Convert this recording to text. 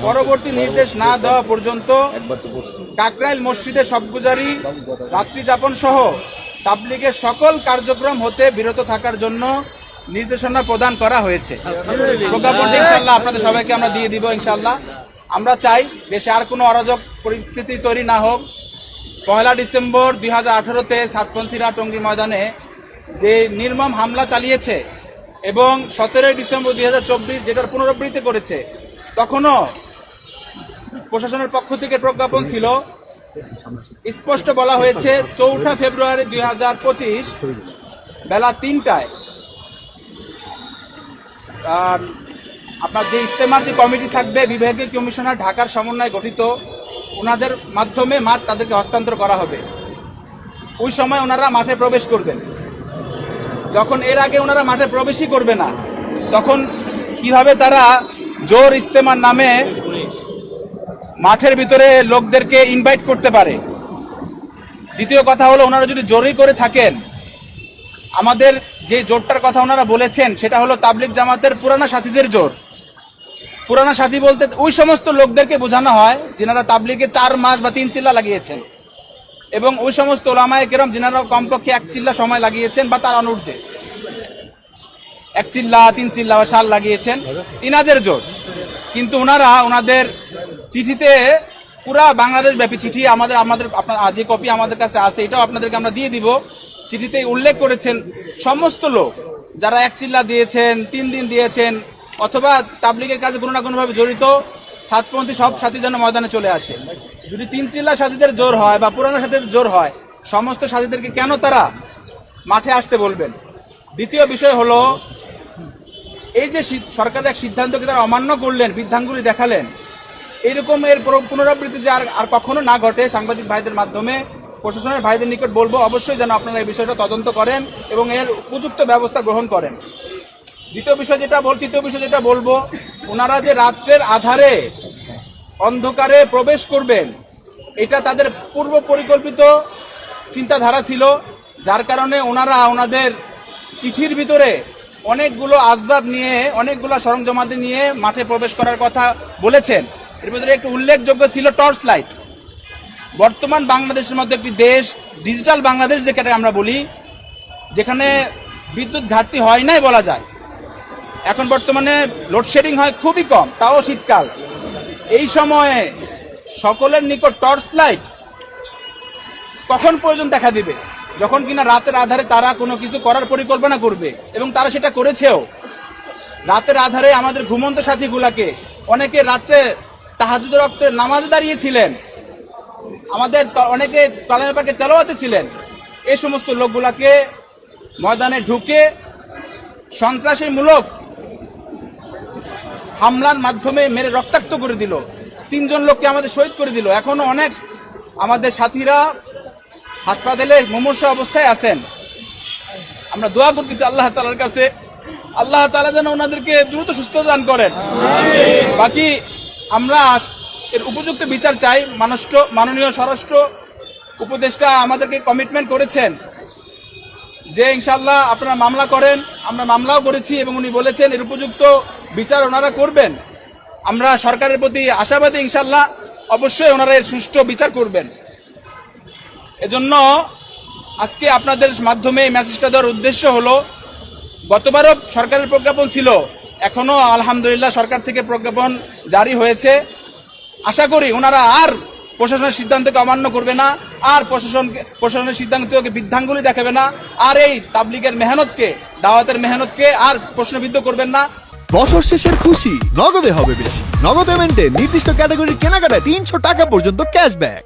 পরবর্তী নির্দেশ না দেওয়া পর্যন্ত কাকরাইল মসজিদে শবগুজারি, রাত্রি যাপন সহ তাবলিগের সকল কার্যক্রম হতে বিরত থাকার জন্য নির্দেশনা প্রদান করা হয়েছে। প্রজ্ঞাপনটি ইনশাআল্লাহ আপনাদের সবাইকে আমরা দিয়ে দিব ইনশাআল্লাহ। আমরা চাই দেশে আর কোনো অরাজক পরিস্থিতি তৈরি না হোক। 1 ডিসেম্বর 2018-তে সাতপন্থীরা টঙ্গী ময়দানে যে নির্মম হামলা চালিয়েছে এবং 17 ডিসেম্বর 2024 যেটার পুনরাবৃত্তি করেছে, তখনও প্রশাসনের পক্ষ থেকে প্রজ্ঞাপন ছিল, স্পষ্ট বলা হয়েছে 4 ফেব্রুয়ারি 2025 বেলা 3টায় আপনার যে ইজতেমার যে কমিটি থাকবে, বিভাগীয় কমিশনার ঢাকার সমন্বয়ে গঠিত, ওনাদের মাধ্যমে মাঠ তাদেরকে হস্তান্তর করা হবে। ওই সময় ওনারা মাঠে প্রবেশ করবেন। যখন এর আগে ওনারা মাঠে প্রবেশই করবে না, তখন কিভাবে তারা জোর ইজতেমার নামে মাঠের ভিতরে লোকদেরকে ইনভাইট করতে পারে? দ্বিতীয় কথা হলো, ওনারা যদি জোরই করে থাকেন, আমাদের যে জোরটার কথা ওনারা বলেছেন সেটা হলো তাবলিগ জামাতের পুরানা সাথীদের জোর। পুরানা সাথী বলতে ওই সমস্ত লোকদেরকে বোঝানো হয় যিনারা তাবলিগে 4 মাস বা 3 চিল্লা লাগিয়েছেন, এবং ওই সমস্ত ওলামায়ে কেরাম যিনারা কমপক্ষে 1 চিল্লা সময় লাগিয়েছেন বা তার অনুর্ধে 1 চিল্লা, 3 চিল্লা বা সাল লাগিয়েছেন, তিনাদের জোর। কিন্তু ওনারা ওনাদের চিঠিতে পুরা বাংলাদেশ ব্যাপী চিঠি আমাদের যে কপি আমাদের কাছে আছে, এটাও আপনাদেরকে আমরা দিয়ে দিব। চিঠিতে উল্লেখ করেছেন সমস্ত লোক যারা 1 চিল্লা দিয়েছেন, 3 দিন দিয়েছেন, অথবা তাবলিগের কাজে কোনো না কোনোভাবে জড়িত সাতপন্থী সব সাথী যেন ময়দানে চলে আসে। যদি 3 চিল্লা সাথীদের জোর হয় বা পুরানো সাথীদের জোর হয়, সমস্ত সাথীদেরকে কেন তারা মাঠে আসতে বলবেন? দ্বিতীয় বিষয় হলো, এই যে সরকারের এক সিদ্ধান্তকে তারা অমান্য করলেন, বৃদ্ধাঙ্গুলি দেখালেন, এইরকম এর পুনরাবৃত্তি যে আর কখনো না ঘটে, সাংবাদিক ভাইদের মাধ্যমে প্রশাসনের ভাইদের নিকট বলবো, অবশ্যই যেন আপনারা এই বিষয়টা তদন্ত করেন এবং এর উপযুক্ত ব্যবস্থা গ্রহণ করেন। তৃতীয় বিষয় যেটা বলবো, ওনারা যে রাত্রের আধারে অন্ধকারে প্রবেশ করবেন, এটা তাদের পূর্ব পরিকল্পিত চিন্তাধারা ছিল, যার কারণে ওনারা ওনাদের চিঠির ভিতরে অনেকগুলো আসবাব নিয়ে, অনেকগুলো সরঞ্জামাদি নিয়ে মাঠে প্রবেশ করার কথা বলেছেন। এর ভিতরে একটু উল্লেখযোগ্য ছিল টর্চ লাইট। বর্তমান বাংলাদেশের মধ্যে একটি দেশ, ডিজিটাল বাংলাদেশ যেখানে আমরা বলি, যেখানে বিদ্যুৎ ঘাটতি হয় নাই বলা যায়। এখন বর্তমানে লোডশেডিং হয় খুবই কম, তাও শীতকাল। এই সময়ে সকলের নিকট টর্চ লাইট কখন প্রয়োজন দেখা দিবে? যখন কিনা রাতের আধারে তারা কোনো কিছু করার পরিকল্পনা করবে, এবং তারা সেটা করেছেও। রাতের আধারে আমাদের ঘুমন্ত সাথীগুলাকে, অনেকে রাত্রে তাহাজ্জুদের ওয়াক্তে নামাজে দাঁড়িয়েছিলেন, আমাদের অনেকে কালামে পাকে তেলাওয়াতে ছিলেন। এই সমস্ত লোকগুলাকে ময়দানে ঢুকে সন্ত্রাসীমূলক হামলার মাধ্যমে মেরে রক্তাক্ত করে দিল। 3 জন লোককে আমাদের শহীদ করে দিল। এখনো অনেক আমাদের সাথীরা হাসপাতালে মুমূর্ষ অবস্থায় আছেন। আমরা দোয়া করতেছি আল্লাহ তাআলার কাছে, আল্লাহ তাআলা যেন ওনাদেরকে দ্রুত সুস্থতা দান করেন। বাকি আমরা এর উপযুক্ত বিচার চাই। মাননীয় স্বরাষ্ট্র উপদেষ্টা আমাদেরকে কমিটমেন্ট করেছেন যে ইনশাআল্লাহ আপনারা মামলা করেন। আমরা মামলাও করেছি এবং উনি বলেছেন এর উপযুক্ত বিচার ওনারা করবেন। আমরা সরকারের প্রতি আশাবাদী, ইনশাআল্লাহ অবশ্যই ওনারা এর সুষ্ঠু বিচার করবেন। এজন্য আজকে আপনাদের মাধ্যমে এই মেসেজটা দেওয়ার উদ্দেশ্য হলো, গতবারও সরকারের প্রজ্ঞাপন ছিল, এখনো আলহামদুলিল্লাহ সরকার থেকে প্রজ্ঞাপন জারি হয়েছে। আশা করি ওনারা আর প্রশাসনের সিদ্ধান্তকে অমান্য করবে না, আর প্রশাসনের সিদ্ধান্তকে বৃদ্ধাঙ্গুলি দেখাবে না, আর এই তাবলিগের মেহনতকে, দাওয়াতের মেহনতকে আর প্রশ্নবিদ্ধ করবেন না। বছর শেষের খুশি নগদে হবে বেশি। নগদ পেমেন্টে নির্দিষ্ট ক্যাটাগরির কেনাকাটায় 300 টাকা পর্যন্ত ক্যাশব্যাক।